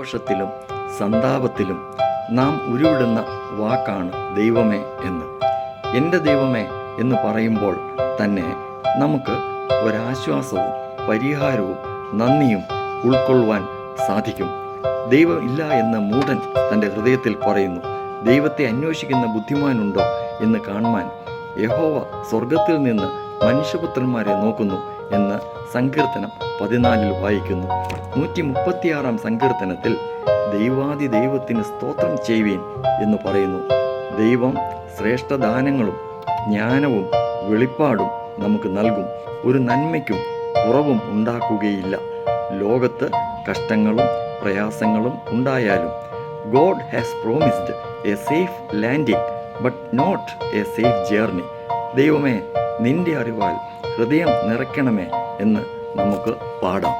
സന്തോഷത്തിലും സന്താപത്തിലും നാം ഉരുവിടുന്ന വാക്കാണ് ദൈവമേ എന്ന്. എൻ്റെ ദൈവമേ എന്ന് പറയുമ്പോൾ തന്നെ നമുക്ക് ഒരാശ്വാസവും പരിഹാരവും നന്ദിയും ഉൾക്കൊള്ളുവാൻ സാധിക്കും. ദൈവം ഇല്ല എന്ന് മൂഢൻ തൻ്റെ ഹൃദയത്തിൽ പറയുന്നു. ദൈവത്തെ അന്വേഷിക്കുന്ന ബുദ്ധിമാനുണ്ടോ എന്ന് കാണുവാൻ യഹോവ സ്വർഗത്തിൽ നിന്ന് മനുഷ്യപുത്രന്മാരെ നോക്കുന്നു എന്ന് സങ്കീർത്തനം 14 വായിക്കുന്നു. 136 സങ്കീർത്തനത്തിൽ ദൈവാദി ദൈവത്തിന് സ്തോത്രം ചെയ്യുവീൻ എന്ന് പറയുന്നു. ദൈവം ശ്രേഷ്ഠദാനങ്ങളും ജ്ഞാനവും വെളിപ്പാടും നമുക്ക് നൽകും. ഒരു നന്മയ്ക്കും കുറവും ഉണ്ടാക്കുകയില്ല. ലോകത്ത് കഷ്ടങ്ങളും പ്രയാസങ്ങളും ഉണ്ടായാലും God has promised a safe landing but not a safe journey. ദൈവമേ, നിന്റെ അറിവാൽ ഹൃദയം നിറയ്ക്കണമേ എന്ന് നമുക്ക് പാടാം.